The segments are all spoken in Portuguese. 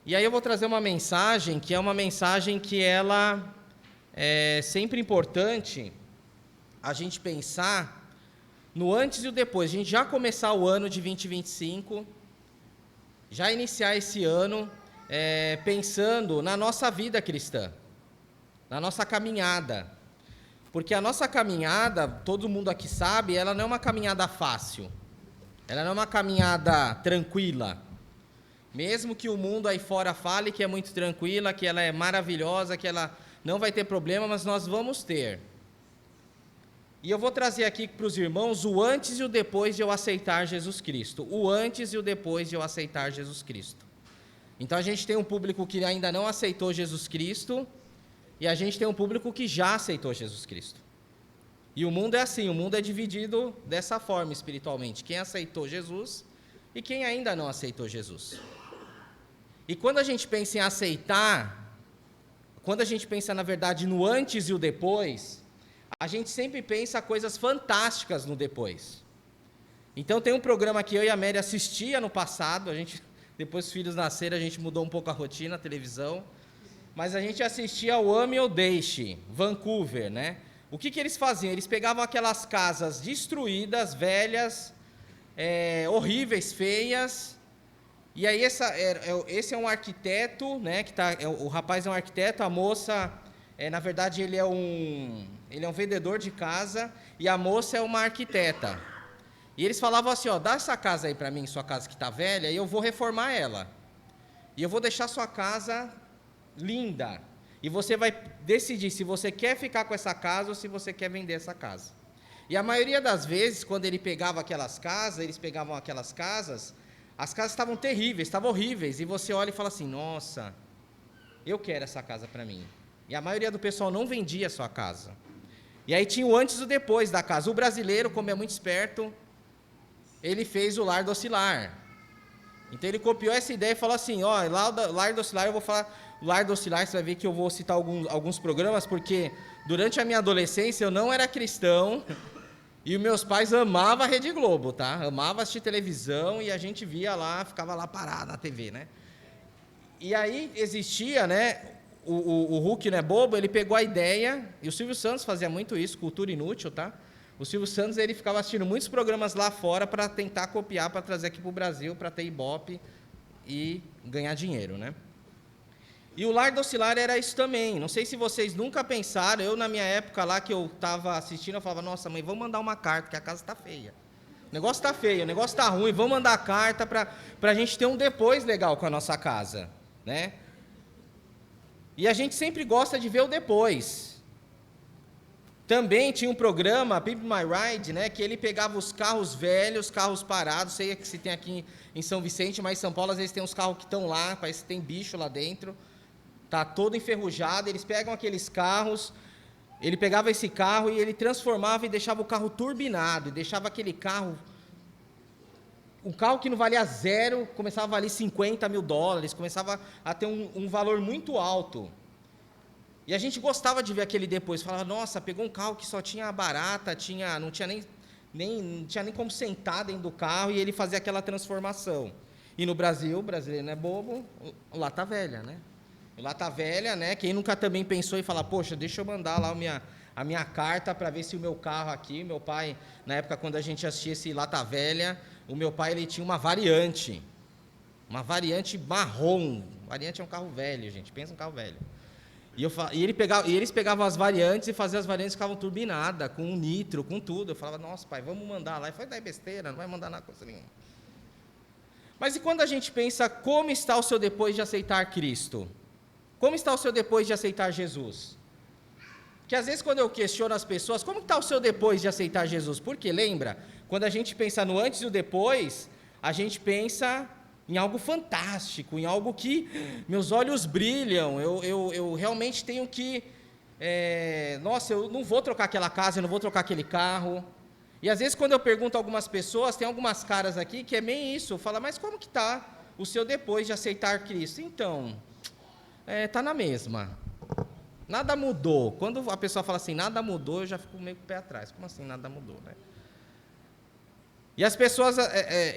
E aí eu vou trazer uma mensagem que é uma mensagem que ela é sempre importante a gente pensar no antes e o depois. A gente já começar o ano de 2025, já iniciar esse ano pensando na nossa vida cristã, na nossa caminhada. Porque a nossa caminhada, todo mundo aqui sabe, ela não é uma caminhada fácil. Ela não é uma caminhada tranquila. Mesmo que o mundo aí fora fale que é muito tranquila, que ela é maravilhosa, que ela não vai ter problema, mas nós vamos ter. E eu vou trazer aqui para os irmãos o antes e o depois de eu aceitar Jesus Cristo. O antes e o depois de eu aceitar Jesus Cristo. Então a gente tem um público que ainda não aceitou Jesus Cristo, e a gente tem um público que já aceitou Jesus Cristo. E o mundo é assim, o mundo é dividido dessa forma espiritualmente. Quem aceitou Jesus e quem ainda não aceitou Jesus. E quando a gente pensa em aceitar, quando a gente pensa, na verdade, no antes e o depois, a gente sempre pensa coisas fantásticas no depois. Então tem um programa que eu e a Mary assistia no passado, depois que os filhos nasceram, a gente mudou um pouco a rotina, a televisão, mas a gente assistia ao Ame ou Deixe, Vancouver, né? O que eles faziam? Eles pegavam aquelas casas destruídas, velhas, horríveis, feias, e aí esse é um arquiteto, né? O rapaz é um arquiteto, a moça, na verdade, ele é um vendedor de casa, e a moça é uma arquiteta. E eles falavam assim, dá essa casa aí para mim, sua casa que está velha, e eu vou reformar ela. E eu vou deixar sua casa linda. E você vai decidir se você quer ficar com essa casa ou se você quer vender essa casa. E a maioria das vezes, quando eles pegavam aquelas casas, as casas estavam terríveis, estavam horríveis. E você olha e fala assim, nossa, eu quero essa casa para mim. E a maioria do pessoal não vendia a sua casa. E aí tinha o antes e o depois da casa. O brasileiro, como é muito esperto, ele fez o Lar do Ocilar. Então ele copiou essa ideia e falou assim, Lar do Ocilar, eu vou falar, Lar do Ocilar, você vai ver que eu vou citar alguns programas, porque durante a minha adolescência eu não era cristão, e os meus pais amavam a Rede Globo, tá? Amavam assistir televisão, e a gente via lá, ficava lá parado na TV, né? E aí existia, né, o Hulk não é bobo, ele pegou a ideia, e o Silvio Santos fazia muito isso, cultura inútil, tá? O Silvio Santos, ele ficava assistindo muitos programas lá fora para tentar copiar, para trazer aqui para o Brasil, para ter Ibope e ganhar dinheiro, né? E o Lar do Ocilar era isso também. Não sei se vocês nunca pensaram, eu na minha época lá que eu estava assistindo, eu falava, nossa mãe, vamos mandar uma carta, porque a casa está feia. O negócio está feio, o negócio está ruim, vamos mandar a carta para a gente ter um depois legal com a nossa casa, né? E a gente sempre gosta de ver o depois. Também tinha um programa, Pimp My Ride, né, que ele pegava os carros velhos, carros parados, sei que se tem aqui em São Vicente, mas em São Paulo às vezes tem uns carros que estão lá, parece que tem bicho lá dentro, tá todo enferrujado, eles pegam aqueles carros, ele pegava esse carro e ele transformava e deixava o carro turbinado, e deixava aquele carro, um carro que não valia zero, começava a valer $50 mil, começava a ter um valor muito alto. E a gente gostava de ver aquele depois, falava, nossa, pegou um carro que só tinha barata, não tinha nem como sentar dentro do carro, e ele fazia aquela transformação. E no Brasil, o brasileiro não é bobo, o Lata Velha, né? O Lata Velha, né? Quem nunca também pensou em falar, poxa, deixa eu mandar lá a minha carta para ver se o meu carro aqui, meu pai, na época quando a gente assistia esse Lata Velha, o meu pai, ele tinha uma variante marrom. Variante é um carro velho, gente, pensa um carro velho. E eles pegavam as variantes e faziam as variantes que ficavam turbinadas, com nitro, com tudo. Eu falava, nossa, pai, vamos mandar lá. E foi daí besteira, não vai mandar nada, coisa nenhuma. Mas e quando a gente pensa, como está o seu depois de aceitar Cristo? Como está o seu depois de aceitar Jesus? Porque às vezes quando eu questiono as pessoas, como está o seu depois de aceitar Jesus? Porque lembra, quando a gente pensa no antes e o depois, a gente pensa em algo fantástico, em algo que meus olhos brilham, eu realmente tenho que, nossa, eu não vou trocar aquela casa, eu não vou trocar aquele carro. E às vezes quando eu pergunto a algumas pessoas, tem algumas caras aqui que é bem isso, fala, mas como que está o seu depois de aceitar Cristo? Então, está na mesma, nada mudou. Quando a pessoa fala assim, nada mudou, eu já fico meio com o pé atrás, como assim nada mudou, né? E as pessoas,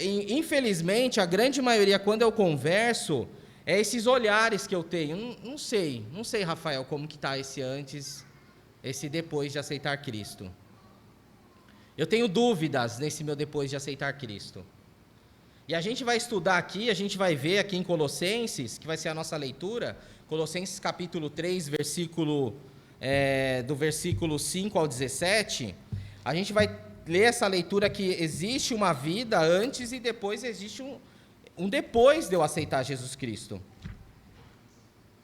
infelizmente, a grande maioria, quando eu converso, É esses olhares que eu tenho. Não sei, Rafael, como que está esse antes, esse depois de aceitar Cristo. Eu tenho dúvidas nesse meu depois de aceitar Cristo. E a gente vai estudar aqui, a gente vai ver aqui em Colossenses, que vai ser a nossa leitura, Colossenses capítulo 3, do versículo 5 ao 17, a gente vai ler essa leitura que existe uma vida antes e depois existe um depois de eu aceitar Jesus Cristo.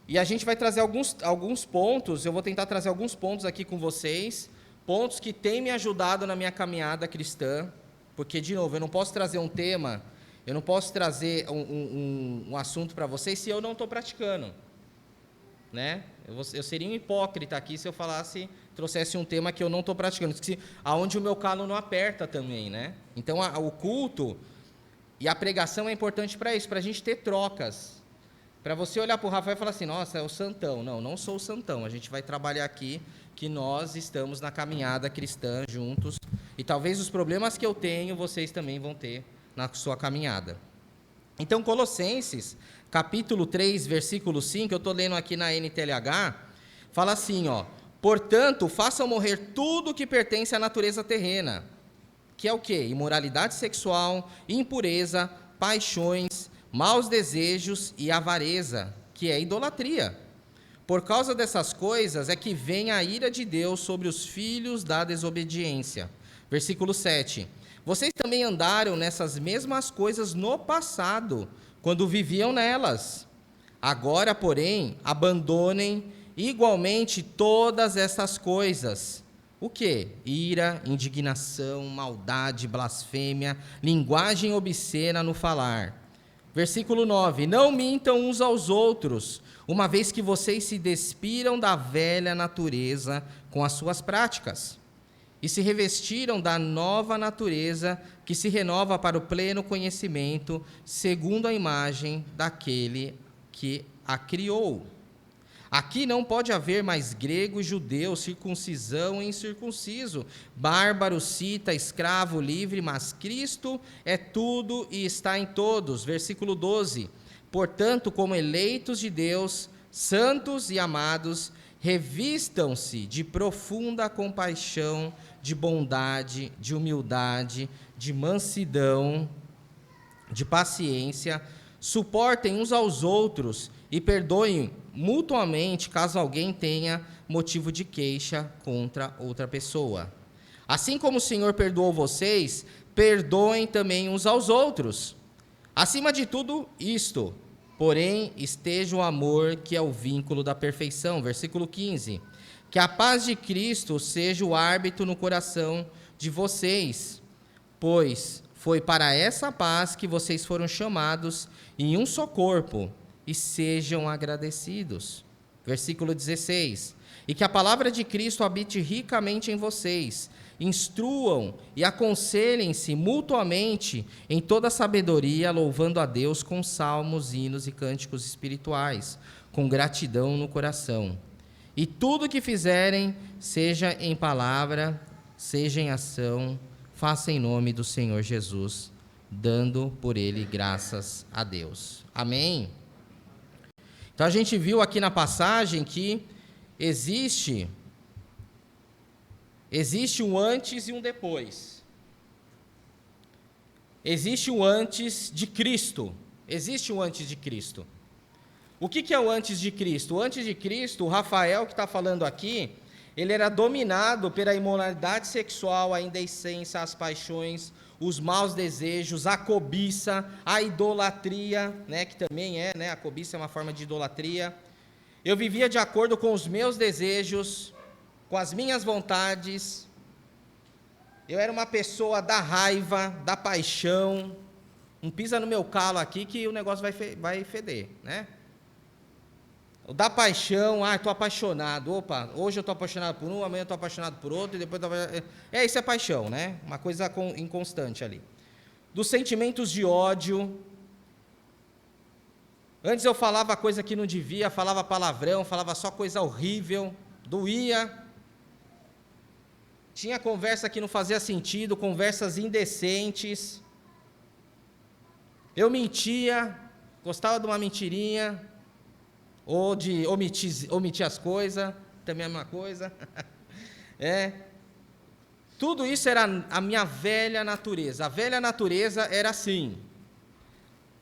E a gente vai trazer alguns pontos, eu vou tentar trazer alguns pontos aqui com vocês, pontos que têm me ajudado na minha caminhada cristã, porque, de novo, eu não posso trazer um tema, eu não posso trazer um assunto para vocês se eu não estou praticando, né? Eu seria um hipócrita aqui se eu trouxesse um tema que eu não estou praticando, aonde o meu calo não aperta também, né? Então, o culto e a pregação é importante para isso, para a gente ter trocas. Para você olhar para o Rafael e falar assim, nossa, é o santão. Não sou o santão. A gente vai trabalhar aqui que nós estamos na caminhada cristã juntos. E talvez os problemas que eu tenho, vocês também vão ter na sua caminhada. Então, Colossenses, capítulo 3, versículo 5, eu estou lendo aqui na NTLH, fala assim, portanto, façam morrer tudo que pertence à natureza terrena, que é o quê? Imoralidade sexual, impureza, paixões, maus desejos e avareza, que é idolatria. Por causa dessas coisas é que vem a ira de Deus sobre os filhos da desobediência. Versículo 7. Vocês também andaram nessas mesmas coisas no passado, quando viviam nelas. Agora, porém, abandonem igualmente todas essas coisas. O quê? Ira, indignação, maldade, blasfêmia, linguagem obscena no falar. Versículo 9. Não mintam uns aos outros, uma vez que vocês se despiram da velha natureza com as suas práticas, e se revestiram da nova natureza que se renova para o pleno conhecimento, segundo a imagem daquele que a criou. Aqui não pode haver mais grego e judeu, circuncisão e incircunciso, bárbaro, cita, escravo, livre, mas Cristo é tudo e está em todos. Versículo 12. Portanto, como eleitos de Deus, santos e amados, revistam-se de profunda compaixão, de bondade, de humildade, de mansidão, de paciência, suportem uns aos outros e perdoem mutuamente caso alguém tenha motivo de queixa contra outra pessoa. Assim como o Senhor perdoou vocês, perdoem também uns aos outros. Acima de tudo isto, porém, esteja o amor, que é o vínculo da perfeição. Versículo 15. Que a paz de Cristo seja o árbitro no coração de vocês, pois foi para essa paz que vocês foram chamados em um só corpo, e sejam agradecidos. Versículo 16. E que a palavra de Cristo habite ricamente em vocês, instruam e aconselhem-se mutuamente em toda sabedoria, louvando a Deus com salmos, hinos e cânticos espirituais, com gratidão no coração. E tudo que fizerem, seja em palavra, seja em ação, faça em nome do Senhor Jesus, dando por ele graças a Deus. Amém? Então a gente viu aqui na passagem que existe um antes e um depois. Existe o antes de Cristo. Existe o antes de Cristo. O que é o antes de Cristo? O antes de Cristo, o Rafael que está falando aqui, ele era dominado pela imoralidade sexual, a indecência, as paixões, os maus desejos, a cobiça, a idolatria, né, que também é, né, a cobiça é uma forma de idolatria. Eu vivia de acordo com os meus desejos, com as minhas vontades. Eu era uma pessoa da raiva, da paixão. Não pisa no meu calo aqui que o negócio vai feder, né? Da paixão, estou apaixonado, opa, hoje eu estou apaixonado por um, amanhã eu estou apaixonado por outro, e depois isso é paixão, né? Uma coisa inconstante ali. Dos sentimentos de ódio. Antes eu falava coisa que não devia, falava palavrão, falava só coisa horrível, doía. Tinha conversa que não fazia sentido, conversas indecentes. Eu mentia. gostava de uma mentirinha, ou de omitir as coisas, também é a mesma coisa. Tudo isso era a minha velha natureza. A velha natureza era assim.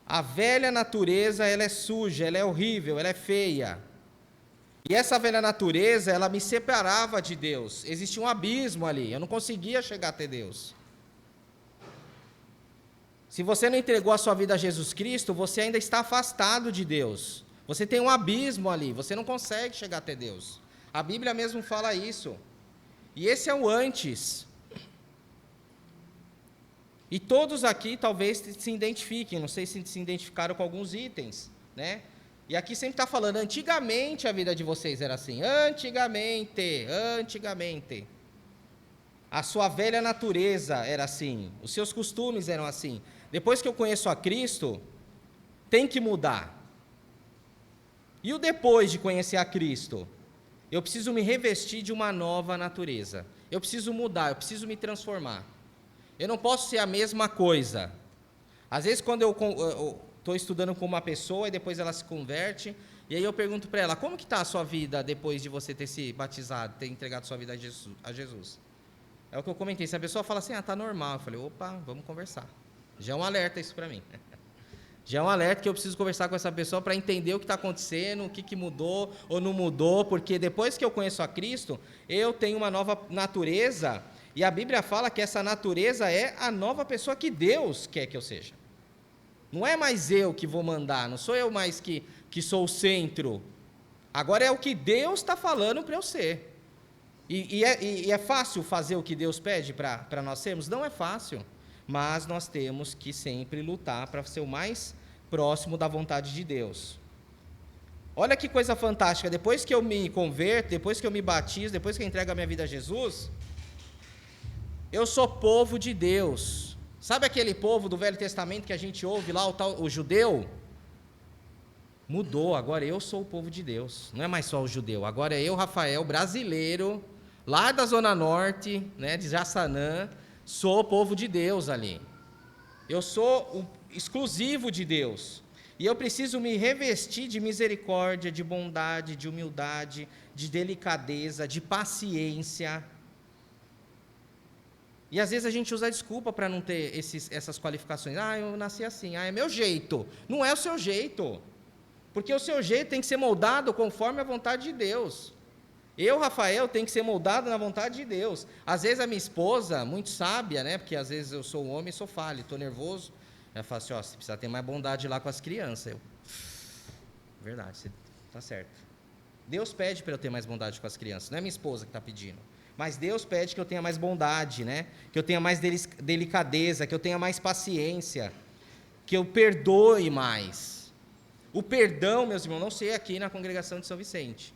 A velha natureza, ela é suja, ela é horrível, ela é feia. E essa velha natureza, ela me separava de Deus. Existia um abismo ali, eu não conseguia chegar até Deus. Se você não entregou a sua vida a Jesus Cristo, você ainda está afastado de Deus. Você tem um abismo ali, você não consegue chegar até Deus. A Bíblia mesmo fala isso. E esse é o antes. E todos aqui talvez se identifiquem, não sei se se identificaram com alguns itens, né? E aqui sempre está falando, antigamente a vida de vocês era assim, antigamente. A sua velha natureza era assim, os seus costumes eram assim. Depois que eu conheço a Cristo, tem que mudar. E o depois de conhecer a Cristo? Eu preciso me revestir de uma nova natureza. Eu preciso mudar, eu preciso me transformar. Eu não posso ser a mesma coisa. Às vezes, quando eu estou estudando com uma pessoa e depois ela se converte, e aí eu pergunto para ela, como que está a sua vida depois de você ter se batizado, ter entregado sua vida a Jesus? É o que eu comentei. Se a pessoa fala assim, está normal, eu falei, opa, vamos conversar. Já é um alerta isso para mim. Já é um alerta que eu preciso conversar com essa pessoa para entender o que está acontecendo, o que mudou ou não mudou, porque depois que eu conheço a Cristo, eu tenho uma nova natureza, e a Bíblia fala que essa natureza é a nova pessoa que Deus quer que eu seja. Não é mais eu que vou mandar, não sou eu mais que sou o centro. Agora é o que Deus está falando para eu ser. E é fácil fazer o que Deus pede para nós sermos? Não é fácil. Mas nós temos que sempre lutar para ser o mais próximo da vontade de Deus. Olha que coisa fantástica, depois que eu me converto, depois que eu me batizo, depois que eu entrego a minha vida a Jesus, eu sou povo de Deus. Sabe aquele povo do Velho Testamento que a gente ouve lá, o judeu? Mudou, agora eu sou o povo de Deus, não é mais só o judeu, agora é eu, Rafael, brasileiro, lá da Zona Norte, né, de Jaçanã, sou o povo de Deus ali. Eu sou o exclusivo de Deus. E eu preciso me revestir de misericórdia, de bondade, de humildade, de delicadeza, de paciência. E às vezes a gente usa a desculpa para não ter essas qualificações. Eu nasci assim, é meu jeito. Não é o seu jeito. Porque o seu jeito tem que ser moldado conforme a vontade de Deus. Eu, Rafael, tenho que ser moldado na vontade de Deus. Às vezes a minha esposa, muito sábia, né? Porque às vezes eu sou um homem e sou falho, estou nervoso. Ela fala assim, você precisa ter mais bondade lá com as crianças. Verdade, você está certo. Deus pede para eu ter mais bondade com as crianças, não é minha esposa que está pedindo. Mas Deus pede que eu tenha mais bondade, né? Que eu tenha mais delicadeza, que eu tenha mais paciência, que eu perdoe mais. O perdão, meus irmãos, não sei aqui na congregação de São Vicente.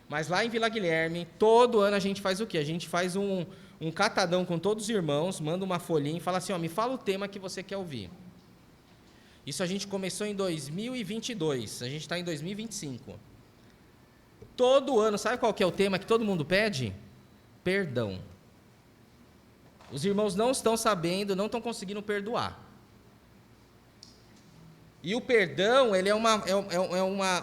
Mas lá em Vila Guilherme, todo ano a gente faz o quê? A gente faz um catadão com todos os irmãos, manda uma folhinha e fala assim, me fala o tema que você quer ouvir. Isso a gente começou em 2022, a gente está em 2025. Todo ano, sabe qual que é o tema que todo mundo pede? Perdão. Os irmãos não estão sabendo, não estão conseguindo perdoar. E o perdão, ele é uma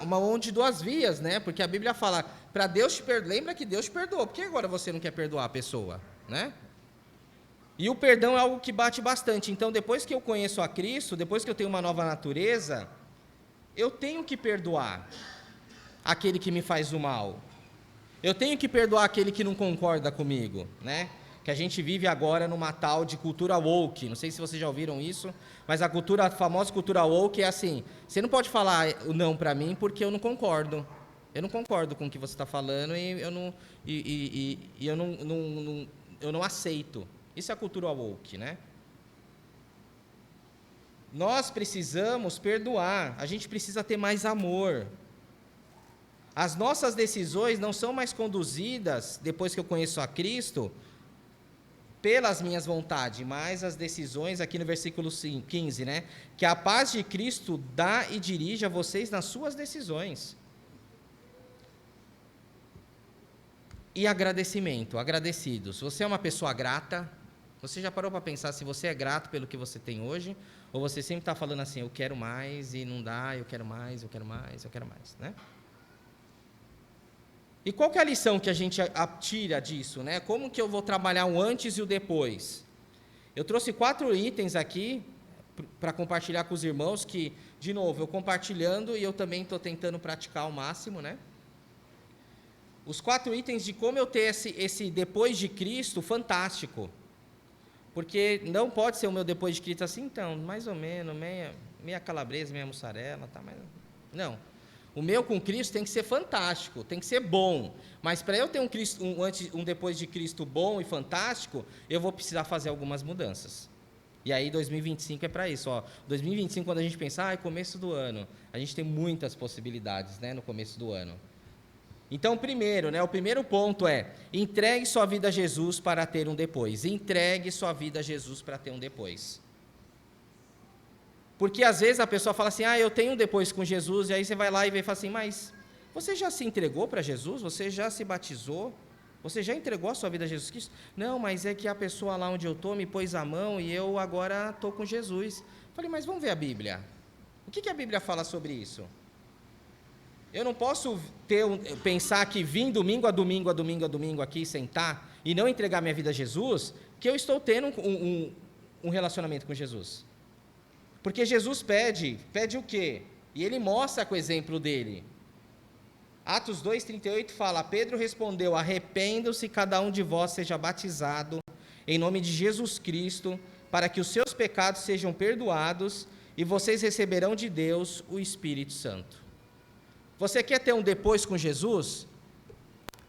mão de duas vias, né? Porque a Bíblia fala, para Deus te perdoar, lembra que Deus te perdoou, por que agora você não quer perdoar a pessoa, né? E o perdão é algo que bate bastante, então depois que eu conheço a Cristo, depois que eu tenho uma nova natureza, eu tenho que perdoar aquele que me faz o mal. Eu tenho que perdoar aquele que não concorda comigo, né? Que a gente vive agora numa tal de cultura woke, não sei se vocês já ouviram isso, mas a famosa cultura woke é assim, você não pode falar o não para mim porque eu não concordo com o que você está falando e eu não aceito. Isso é a cultura woke, né? Nós precisamos perdoar, a gente precisa ter mais amor. As nossas decisões não são mais conduzidas, depois que eu conheço a Cristo, pelas minhas vontades, mas as decisões, aqui no versículo 15, né? Que a paz de Cristo dá e dirige a vocês nas suas decisões. E agradecimento, agradecidos. Você é uma pessoa grata, Você já parou para pensar se você é grato pelo que você tem hoje? Ou você sempre está falando assim, eu quero mais e não dá, eu quero mais, eu quero mais, eu quero mais, né? E qual que é a lição que a gente tira disso, né? Como que eu vou trabalhar o antes e o depois? Eu trouxe 4 itens aqui para compartilhar com os irmãos, que, de novo, eu compartilhando e eu também estou tentando praticar ao máximo, né? Os 4 itens de como eu ter esse depois de Cristo fantástico. Porque não pode ser o meu depois de Cristo assim, então, mais ou menos, meia calabresa, meia mussarela, tá, mas não. O meu com Cristo tem que ser fantástico, tem que ser bom. Mas para eu ter um depois de Cristo bom e fantástico, eu vou precisar fazer algumas mudanças. E aí 2025 é para isso. 2025, quando a gente pensar, é começo do ano, a gente tem muitas possibilidades, né, no começo do ano. Então, primeiro, né, o primeiro ponto é, entregue sua vida a Jesus para ter um depois. Entregue sua vida a Jesus para ter um depois. Porque às vezes a pessoa fala assim, eu tenho um depois com Jesus, e aí você vai lá e fala assim, mas você já se entregou para Jesus? Você já se batizou? Você já entregou a sua vida a Jesus Cristo? Não, mas é que a pessoa lá onde eu estou me pôs a mão e eu agora estou com Jesus. Falei, mas vamos ver a Bíblia. O que a Bíblia fala sobre isso? Eu não posso pensar que vim domingo a domingo a domingo a domingo aqui, sentar e não entregar minha vida a Jesus, que eu estou tendo um relacionamento com Jesus. Porque Jesus pede o quê? E ele mostra com o exemplo dele. Atos 2,38 fala, Pedro respondeu, arrependam-se, cada um de vós seja batizado em nome de Jesus Cristo, para que os seus pecados sejam perdoados e vocês receberão de Deus o Espírito Santo. Você quer ter um depois com Jesus?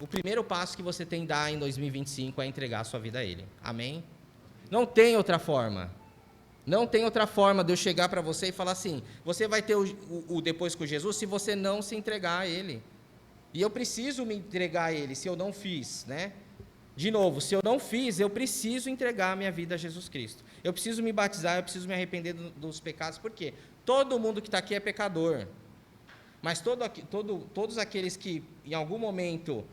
O primeiro passo que você tem que dar em 2025 é entregar a sua vida a Ele. Amém? Não tem outra forma. Não tem outra forma de eu chegar para você e falar assim, você vai ter o depois com Jesus se você não se entregar a Ele. E eu preciso me entregar a Ele, se eu não fiz, né? De novo, se eu não fiz, eu preciso entregar a minha vida a Jesus Cristo. Eu preciso me batizar, eu preciso me arrepender dos pecados. Por quê? Todo mundo que está aqui é pecador. Mas todos aqueles que, em algum momento,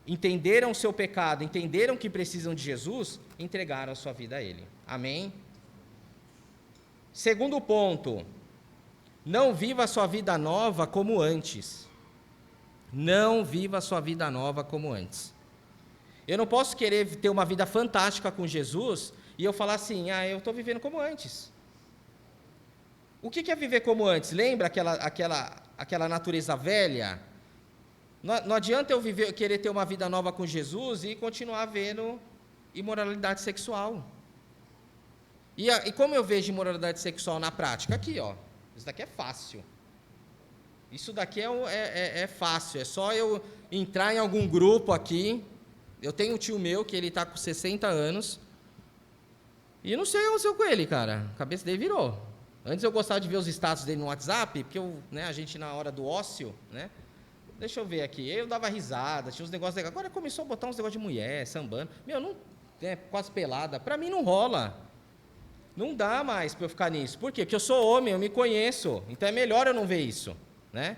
entenderam o seu pecado, entenderam que precisam de Jesus, entregaram a sua vida a Ele. Amém? Segundo ponto, não viva a sua vida nova como antes. Não viva a sua vida nova como antes. Eu não posso querer ter uma vida fantástica com Jesus e eu falar assim, eu estou vivendo como antes. O que é viver como antes? Lembra aquela natureza velha? Não adianta eu querer ter uma vida nova com Jesus e continuar vendo imoralidade sexual. E como eu vejo imoralidade sexual na prática? Aqui, isso daqui é fácil. Isso daqui é fácil, é só eu entrar em algum grupo aqui. Eu tenho um tio meu que ele está com 60 anos e não sei o que aconteceu com ele, cara. A cabeça dele virou. Antes eu gostava de ver os status dele no WhatsApp, porque a gente na hora do ócio, né? Deixa eu ver aqui, eu dava risada, tinha uns negócios legais. Agora começou a botar uns negócios de mulher, sambando. Quase pelada. Para mim não rola. Não dá mais para eu ficar nisso. Por quê? Porque eu sou homem, eu me conheço. Então é melhor eu não ver isso, né?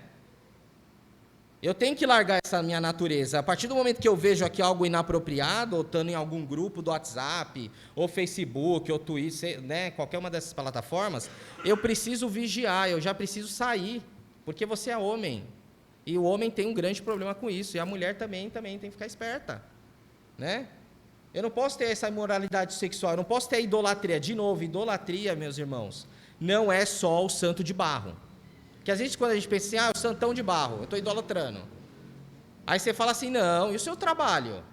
Eu tenho que largar essa minha natureza. A partir do momento que eu vejo aqui algo inapropriado, ou estando em algum grupo do WhatsApp, ou Facebook, ou Twitter, né, qualquer uma dessas plataformas, eu preciso vigiar, eu já preciso sair, porque você é homem. E o homem tem um grande problema com isso, e a mulher também tem que ficar esperta, né? Eu não posso ter essa imoralidade sexual, eu não posso ter a idolatria. De novo, idolatria, meus irmãos, não é só o santo de barro. Porque às vezes quando a gente pensa assim, o santão de barro, eu estou idolatrando. Aí você fala assim, não, e o seu trabalho?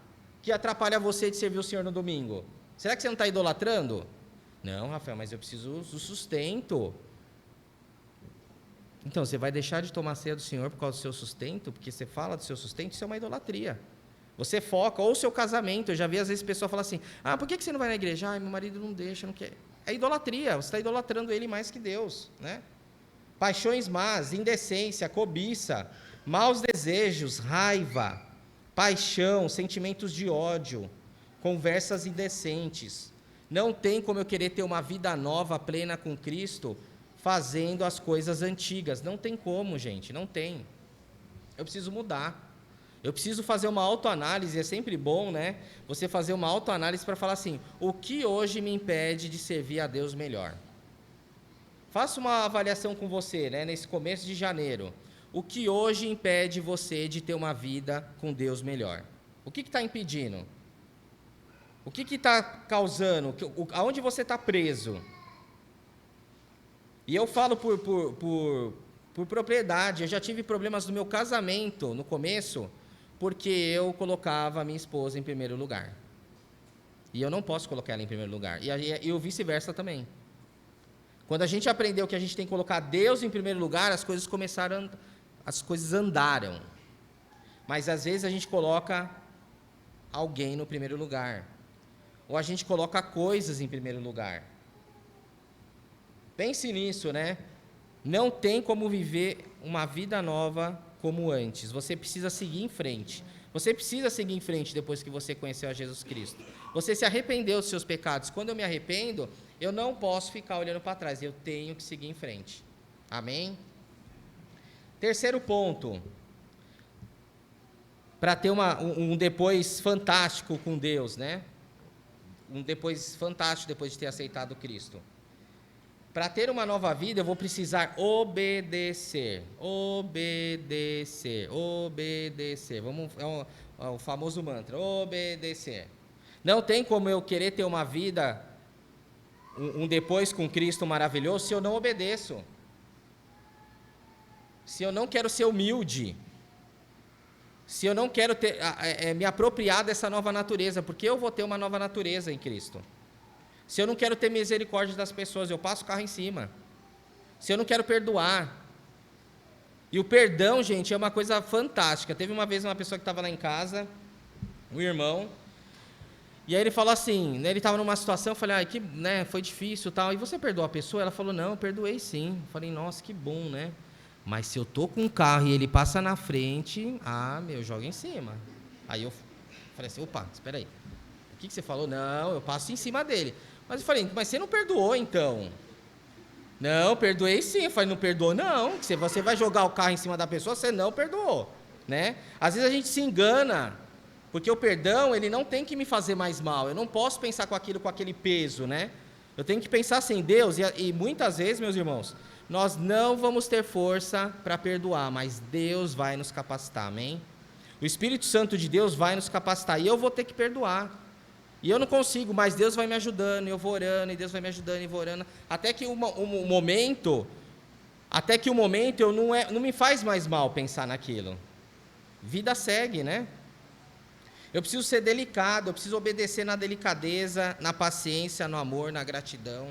Que atrapalha você de servir o Senhor no domingo? Será que você não está idolatrando? Não, Rafael, mas eu preciso do sustento. Então, você vai deixar de tomar ceia do Senhor por causa do seu sustento? Porque você fala do seu sustento, isso é uma idolatria. Você foca, ou o seu casamento, eu já vi às vezes pessoa falar assim, por que você não vai na igreja? Meu marido não deixa, não quer. É idolatria, você está idolatrando ele mais que Deus, né? Paixões más, indecência, cobiça, maus desejos, raiva, paixão, sentimentos de ódio, conversas indecentes. Não tem como eu querer ter uma vida nova, plena com Cristo, fazendo as coisas antigas. Não tem como, gente, não tem. Eu preciso mudar. Eu preciso fazer uma autoanálise, é sempre bom, né? Você fazer uma autoanálise para falar assim, o que hoje me impede de servir a Deus melhor? Faça uma avaliação com você, né, nesse começo de janeiro. O que hoje impede você de ter uma vida com Deus melhor? O que está impedindo? O que está causando? Aonde você está preso? E eu falo por propriedade, eu já tive problemas no meu casamento, no começo, porque eu colocava a minha esposa em primeiro lugar. E eu não posso colocar ela em primeiro lugar. E o vice-versa também. Quando a gente aprendeu que a gente tem que colocar Deus em primeiro lugar, as coisas andaram. Mas às vezes a gente coloca alguém no primeiro lugar. Ou a gente coloca coisas em primeiro lugar. Pense nisso, né? Não tem como viver uma vida nova como antes. Você precisa seguir em frente. Você precisa seguir em frente depois que você conheceu a Jesus Cristo. Você se arrependeu dos seus pecados. Quando eu me arrependo, eu não posso ficar olhando para trás. Eu tenho que seguir em frente. Amém? Terceiro ponto. Para ter um depois fantástico com Deus, né? Um depois fantástico depois de ter aceitado Cristo. Para ter uma nova vida, eu vou precisar obedecer. Obedecer. Obedecer. É o famoso mantra. Obedecer. Não tem como eu querer ter uma vida, um depois com Cristo maravilhoso, se eu não obedeço. Se eu não quero ser humilde. Se eu não quero me apropriar dessa nova natureza, porque eu vou ter uma nova natureza em Cristo. Se eu não quero ter misericórdia das pessoas, eu passo o carro em cima. Se eu não quero perdoar. E o perdão, gente, é uma coisa fantástica. Teve uma vez uma pessoa que estava lá em casa, um irmão, e aí ele falou assim, né, ele estava numa situação, eu falei, foi difícil e tal. E você perdoou a pessoa? Ela falou, não, eu perdoei sim. Eu falei, nossa, que bom, né? Mas se eu tô com um carro e ele passa na frente, joga em cima. Aí eu falei assim, opa, espera aí. O que você falou? Não, eu passo em cima dele. Mas eu falei, mas você não perdoou então? Não, perdoei sim. Eu falei, não perdoou não. Se você vai jogar o carro em cima da pessoa, você não perdoou, né? Às vezes a gente se engana, porque o perdão, ele não tem que me fazer mais mal. Eu não posso pensar com aquele peso, né? Eu tenho que pensar assim, Deus, e muitas vezes, meus irmãos, nós não vamos ter força para perdoar, mas Deus vai nos capacitar, amém? O Espírito Santo de Deus vai nos capacitar, e eu vou ter que perdoar. E eu não consigo, mas Deus vai me ajudando, eu vou orando, e Deus vai me ajudando, e vou orando, até que o momento eu não me faz mais mal pensar naquilo. Vida segue, né? Eu preciso ser delicado, eu preciso obedecer na delicadeza, na paciência, no amor, na gratidão.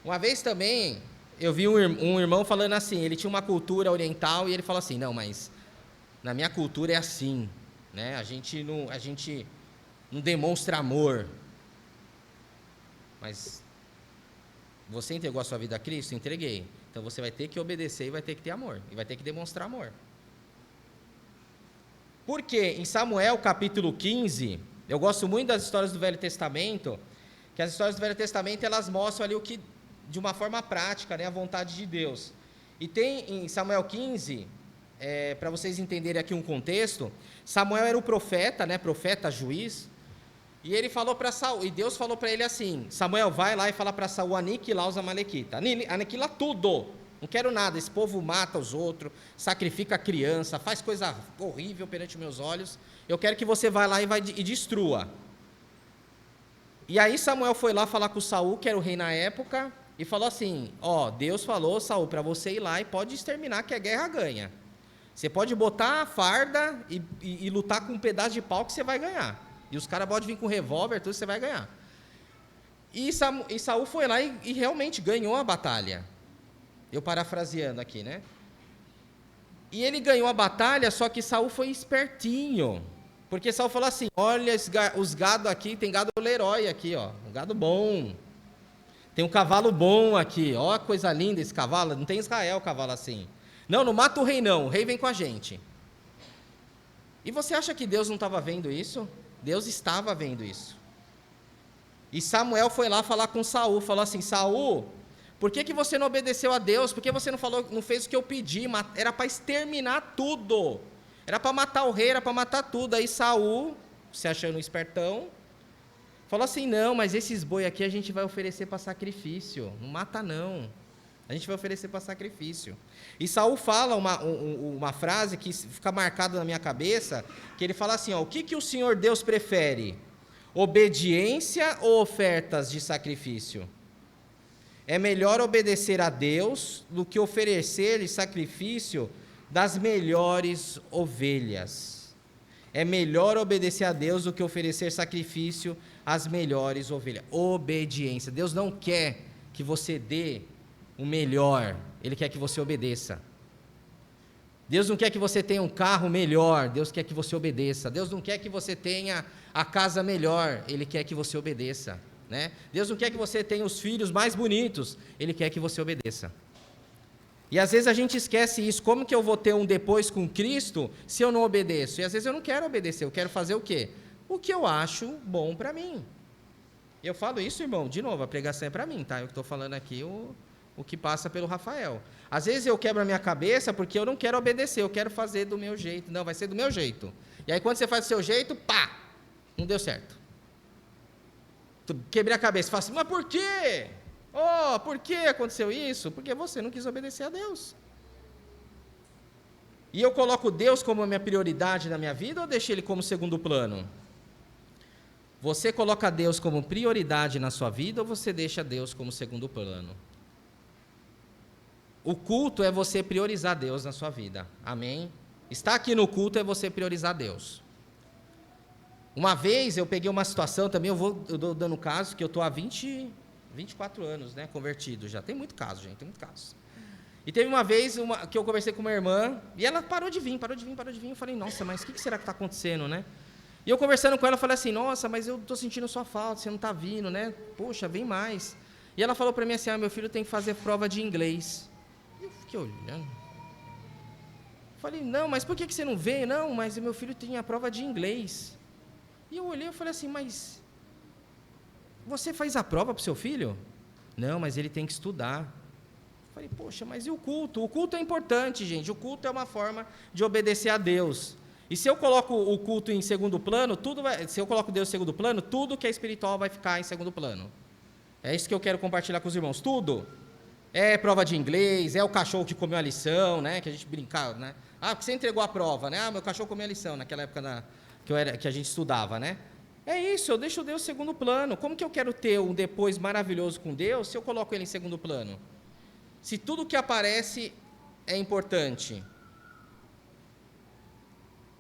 Uma vez também, eu vi um irmão falando assim, ele tinha uma cultura oriental, e ele falou assim, não, mas na minha cultura é assim, né? A gente não demonstra amor. Mas você entregou a sua vida a Cristo? Entreguei. Então você vai ter que obedecer e vai ter que ter amor. E vai ter que demonstrar amor. Porque em Samuel capítulo 15, eu gosto muito das histórias do Velho Testamento, que as histórias do Velho Testamento, elas mostram ali o que, de uma forma prática, né, a vontade de Deus. E tem em Samuel 15, para vocês entenderem aqui um contexto, Samuel era o profeta, né, profeta, juiz, e ele falou para Saul, e Deus falou para ele assim, Samuel, vai lá e fala para Saul aniquilar os amalequitas, aniquila tudo, não quero nada, esse povo mata os outros, sacrifica a criança, faz coisa horrível perante meus olhos, eu quero que você vá lá e destrua. E aí Samuel foi lá falar com Saul, que era o rei na época, e falou assim, Deus falou, Saul, para você ir lá e pode exterminar, que a guerra ganha. Você pode botar a farda e lutar com um pedaço de pau que você vai ganhar. E os caras podem vir com revólver, tudo, você vai ganhar. E Saul foi lá e realmente ganhou a batalha. Eu parafraseando aqui, né? E ele ganhou a batalha, só que Saul foi espertinho. Porque Saul falou assim, olha os gado aqui, tem gado lerói aqui, ó, um gado bom. Tem um cavalo bom aqui, ó, coisa linda esse cavalo, não tem Israel cavalo assim. Não mata o rei não, o rei vem com a gente. E você acha que Deus não estava vendo isso? Deus estava vendo isso. E Samuel foi lá falar com Saul, falou assim, Saul, por que você não obedeceu a Deus? Por que você não fez o que eu pedi? Era para exterminar tudo. Era para matar o rei, era para matar tudo. Aí Saul, se achando um espertão, falou assim, não, mas esses boi aqui a gente vai oferecer para sacrifício. Não mata não. A gente vai oferecer para sacrifício. E Saul fala uma frase que fica marcada na minha cabeça, que ele fala assim, ó, o que o Senhor Deus prefere? Obediência ou ofertas de sacrifício? É melhor obedecer a Deus do que oferecer-lhe sacrifício das melhores ovelhas. É melhor obedecer a Deus do que oferecer sacrifício às melhores ovelhas. Obediência. Deus não quer que você dê o melhor, Ele quer que você obedeça. Deus não quer que você tenha um carro melhor, Deus quer que você obedeça. Deus não quer que você tenha a casa melhor, Ele quer que você obedeça, né? Deus não quer que você tenha os filhos mais bonitos, Ele quer que você obedeça. E às vezes a gente esquece isso, como que eu vou ter um depois com Cristo se eu não obedeço? E às vezes eu não quero obedecer, eu quero fazer o quê? O que eu acho bom para mim. Eu falo isso, irmão, de novo, a pregação é para mim, tá? Eu estou falando aqui o que passa pelo Rafael. Às vezes eu quebro a minha cabeça porque eu não quero obedecer, eu quero fazer do meu jeito. Não, vai ser do meu jeito. E aí quando você faz do seu jeito, pá, não deu certo. Quebrei a cabeça, fala assim, mas por quê? Oh, por que aconteceu isso? Porque você não quis obedecer a Deus. E eu coloco Deus como a minha prioridade na minha vida ou deixo Ele como segundo plano? Você coloca Deus como prioridade na sua vida ou você deixa Deus como segundo plano? O culto é você priorizar Deus na sua vida. Amém? Estar aqui no culto é você priorizar Deus. Uma vez eu peguei uma situação, também eu estou dando caso, que eu estou há 24 anos, né, convertido já. Tem muito caso, gente, tem muito caso. E teve uma vez que eu conversei com uma irmã, e ela parou de vir. Eu falei, nossa, mas o que será que está acontecendo, né? E eu conversando com ela, falei assim, nossa, mas eu estou sentindo sua falta, você não está vindo, né? Poxa, vem mais. E ela falou para mim assim, meu filho tem que fazer prova de inglês. Eu fiquei olhando. Falei, não, mas por que você não veio? Não, mas meu filho tem a prova de inglês. E eu olhei e falei assim, mas você faz a prova para o seu filho? Não, mas ele tem que estudar. Falei, poxa, mas e o culto? O culto é importante, gente. O culto é uma forma de obedecer a Deus. E se eu coloco o culto em segundo plano, se eu coloco Deus em segundo plano, tudo que é espiritual vai ficar em segundo plano. É isso que eu quero compartilhar com os irmãos. Tudo. É prova de inglês, é o cachorro que comeu a lição, né? Que a gente brincava, né? Ah, porque você entregou a prova, né? Ah, meu cachorro comeu a lição, naquela época que a gente estudava, né? É isso, eu deixo Deus em segundo plano. Como que eu quero ter um depois maravilhoso com Deus se eu coloco Ele em segundo plano? Se tudo que aparece é importante.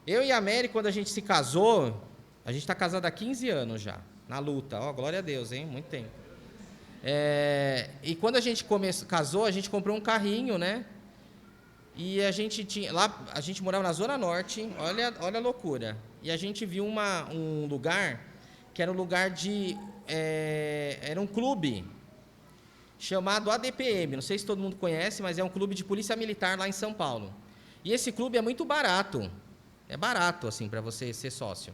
Eu e a Mary, quando a gente se casou, a gente está casado há 15 anos já, na luta. Ó, glória a Deus, hein? Muito tempo. E quando a gente casou, a gente comprou um carrinho, né? E a gente tinha lá, a gente morava na Zona Norte, olha a loucura. E a gente viu um lugar que era um lugar era um clube chamado ADPM. Não sei se todo mundo conhece, mas é um clube de polícia militar lá em São Paulo. E esse clube é muito barato. É barato assim para você ser sócio.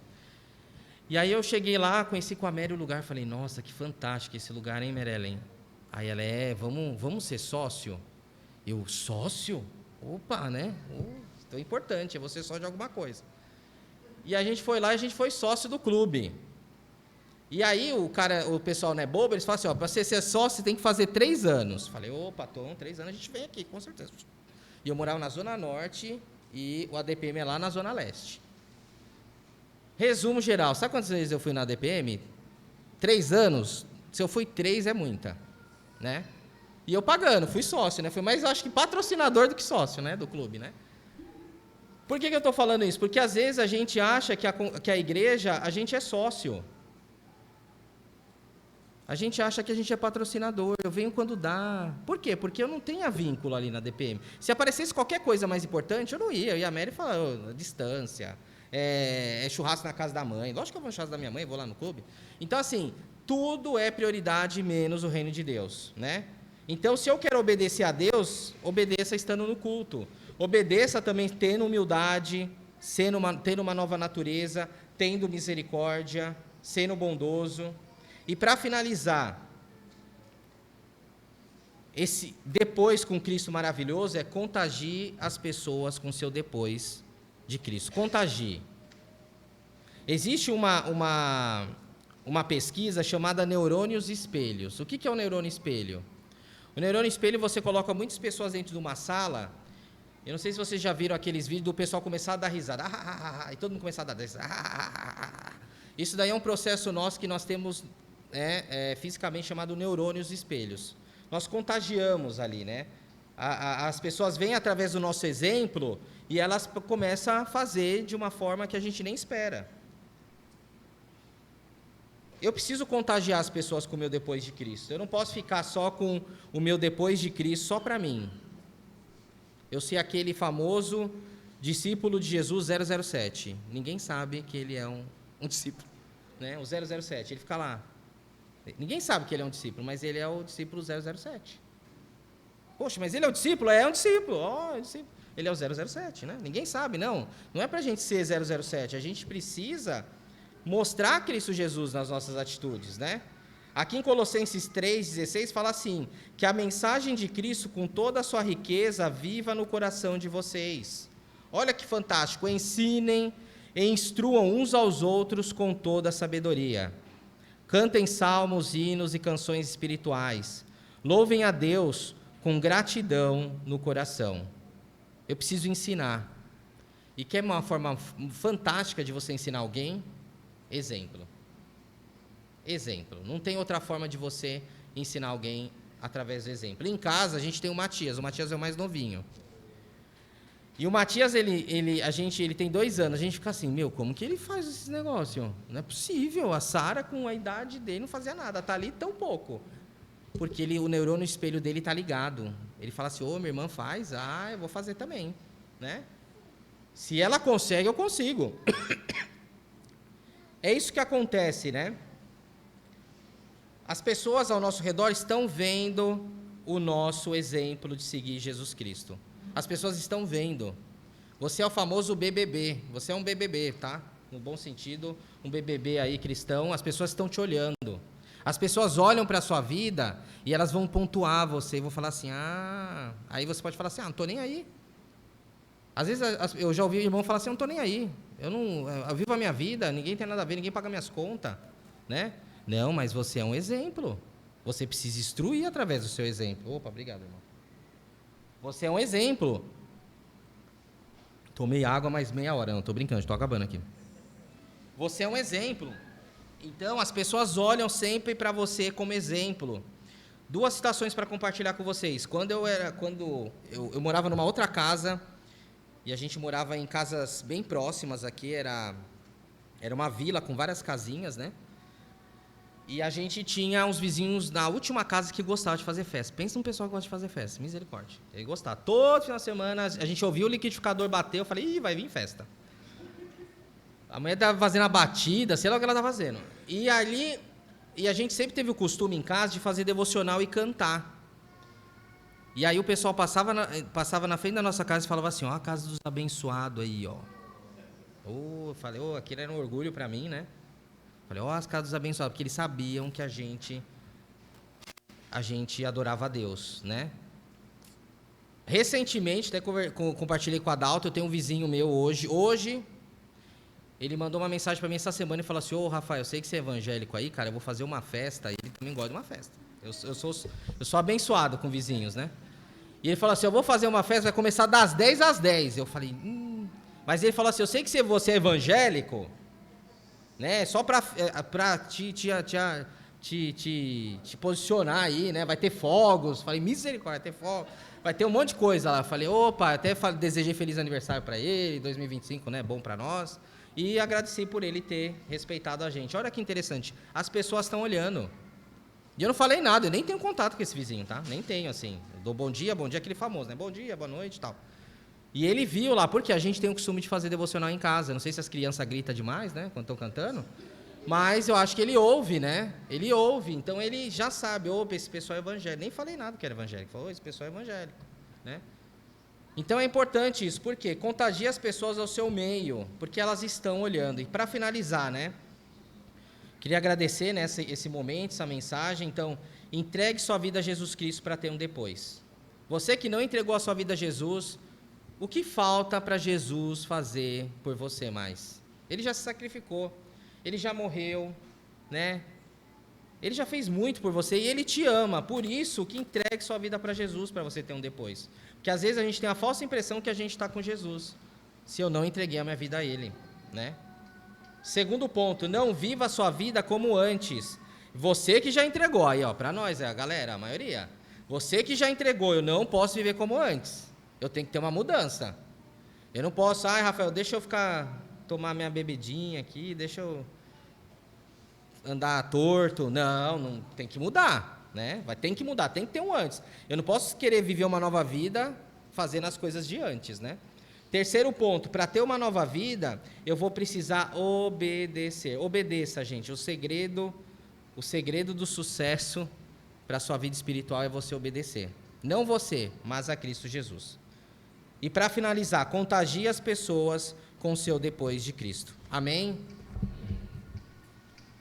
E aí eu cheguei lá, conheci com a Mary o lugar, falei, nossa, que fantástico esse lugar, hein, Merelen? Aí ela, vamos ser sócio? Eu, sócio? Opa, né? Então é importante, é você sócio de alguma coisa. E a gente foi lá, a gente foi sócio do clube. E aí o pessoal não é bobo, eles falam assim, para você ser sócio, você tem que fazer 3 anos. Falei, opa, Tom, 3 anos a gente vem aqui, com certeza. E eu morava na Zona Norte e o ADPM é lá na Zona Leste. Resumo geral, sabe quantas vezes eu fui na ADPM? 3 anos, se eu fui 3 é muita, né? E eu pagando, fui sócio, né? Fui mais, acho que patrocinador do que sócio, né? Do clube, né? Por que eu estou falando isso? Porque às vezes a gente acha que a igreja, a gente é sócio. A gente acha que a gente é patrocinador, eu venho quando dá. Por quê? Porque eu não tenho vínculo ali na ADPM. Se aparecesse qualquer coisa mais importante, eu não ia. Eu ia a Mary e falava, distância, churrasco na casa da mãe. Lógico que eu vou no churrasco da minha mãe, vou lá no clube. Então, assim, tudo é prioridade menos o reino de Deus, né? Então, se eu quero obedecer a Deus, obedeça estando no culto. Obedeça também tendo humildade, tendo uma nova natureza, tendo misericórdia, sendo bondoso. E para finalizar, esse depois com Cristo maravilhoso é contagie as pessoas com seu depois de Cristo. Contagie. Existe uma pesquisa chamada neurônios espelhos. O que é o neurônio espelho? O neurônio espelho, você coloca muitas pessoas dentro de uma sala. Eu não sei se vocês já viram aqueles vídeos do pessoal começar a dar risada. E todo mundo começar a dar risada. Isso daí é um processo nosso que nós temos fisicamente chamado neurônios espelhos. Nós contagiamos ali, né? As pessoas vêm através do nosso exemplo e elas começam a fazer de uma forma que a gente nem espera. Eu preciso contagiar as pessoas com o meu depois de Cristo. Eu não posso ficar só com o meu depois de Cristo só para mim. Eu sei aquele famoso discípulo de Jesus 007. Ninguém sabe que ele é um discípulo, né? O 007, ele fica lá. Ninguém sabe que ele é um discípulo, mas ele é o discípulo 007. Poxa, mas ele é o discípulo? É um discípulo. É um discípulo. Ele é o 007, né? Ninguém sabe, não. Não é para a gente ser 007. A gente precisa mostrar Cristo Jesus nas nossas atitudes, né? Aqui em Colossenses 3,16 fala assim, que a mensagem de Cristo com toda a sua riqueza viva no coração de vocês. Olha que fantástico, ensinem e instruam uns aos outros com toda a sabedoria. Cantem salmos, hinos e canções espirituais. Louvem a Deus com gratidão no coração. Eu preciso ensinar. E quer uma forma fantástica de você ensinar alguém? Exemplo. Exemplo. Não tem outra forma de você ensinar alguém através do exemplo. Em casa, a gente tem o Matias. O Matias é o mais novinho. E o Matias, ele tem 2 anos. A gente fica assim, como que ele faz esse negócio? Não é possível. A Sara, com a idade dele, não fazia nada. Está ali tão pouco. Porque o neurônio espelho dele está ligado. Ele fala assim, minha irmã faz. Eu vou fazer também. Né? Se ela consegue, eu consigo. É isso que acontece, né? As pessoas ao nosso redor estão vendo o nosso exemplo de seguir Jesus Cristo. As pessoas estão vendo. Você é o famoso BBB. Você é um BBB, tá? No bom sentido, um BBB aí cristão. As pessoas estão te olhando. As pessoas olham para a sua vida e elas vão pontuar você e vão falar assim, Aí você pode falar assim, não estou nem aí. Às vezes eu já ouvi o irmão falar assim, não estou nem aí. Eu vivo a minha vida, ninguém tem nada a ver, ninguém paga minhas contas, né? Não, mas você é um exemplo. Você precisa instruir através do seu exemplo. Opa, obrigado, irmão. Você é um exemplo. Tomei água mais meia hora, não estou brincando, estou acabando aqui. Você é um exemplo. Então, as pessoas olham sempre para você como exemplo. 2 situações para compartilhar com vocês. Quando eu morava numa outra casa, e a gente morava em casas bem próximas aqui, era uma vila com várias casinhas, né? E a gente tinha uns vizinhos na última casa que gostavam de fazer festa. Pensa num pessoal que gosta de fazer festa, misericórdia. Ele gostava. Todo final de semana, a gente ouvia o liquidificador bater, eu falei, vai vir festa. A mulher estava fazendo a batida, sei lá o que ela estava fazendo. E a gente sempre teve o costume em casa de fazer devocional e cantar. E aí o pessoal passava na frente da nossa casa e falava assim, a casa dos abençoados aí, ó. Eu falei, aquilo era um orgulho para mim, né? Falei, as casas dos abençoados, porque eles sabiam que a gente adorava a Deus, né? Recentemente, até compartilhei com a Adalto, eu tenho um vizinho meu hoje, ele mandou uma mensagem para mim essa semana e falou assim, Rafael, eu sei que você é evangélico aí, cara, eu vou fazer uma festa, e ele também gosta de uma festa. Eu sou abençoado com vizinhos, né? E ele falou assim, eu vou fazer uma festa, vai começar das 10 às 10. Eu falei, Mas ele falou assim, eu sei que você é evangélico, né? Só para te posicionar aí, né? Vai ter fogos. Falei, misericórdia, vai ter fogos. Vai ter um monte de coisa lá. Falei, desejei feliz aniversário para ele, 2025, né? Bom para nós. E agradeci por ele ter respeitado a gente. Olha que interessante, as pessoas estão olhando. E eu não falei nada, eu nem tenho contato com esse vizinho, tá? Nem tenho, assim. Eu dou bom dia, aquele famoso, né? Bom dia, boa noite e tal. E ele viu lá, porque a gente tem o costume de fazer devocional em casa. Não sei se as crianças gritam demais, né? Quando estão cantando. Mas eu acho que ele ouve, né? Ele ouve. Então ele já sabe, esse pessoal é evangélico. Nem falei nada que era evangélico. Falou, esse pessoal é evangélico, né? Então é importante isso. Por quê? Contagia as pessoas ao seu meio, porque elas estão olhando. E para finalizar, né? Queria agradecer, né, esse momento, essa mensagem. Então, entregue sua vida a Jesus Cristo para ter um depois. Você que não entregou a sua vida a Jesus, O que falta para Jesus fazer por você mais? Ele já se sacrificou, ele já morreu, né? Ele já fez muito por você e ele te ama. Por isso que entregue sua vida para Jesus para você ter um depois. Porque às vezes a gente tem a falsa impressão que a gente está com Jesus, se eu não entreguei a minha vida a Ele, né? Segundo ponto, não viva a sua vida como antes. Você que já entregou, aí ó, para nós, a galera, a maioria. Você que já entregou, eu não posso viver como antes. Eu tenho que ter uma mudança. Eu não posso, Rafael, deixa eu tomar minha bebidinha aqui, deixa eu andar torto. Não, tem que mudar, né? Tem que mudar, tem que ter um antes. Eu não posso querer viver uma nova vida fazendo as coisas de antes, né? Terceiro ponto, para ter uma nova vida, eu vou precisar obedecer. Obedeça, gente. O segredo do sucesso para a sua vida espiritual é você obedecer. Não você, mas a Cristo Jesus. E para finalizar, contagie as pessoas com o seu depois de Cristo. Amém?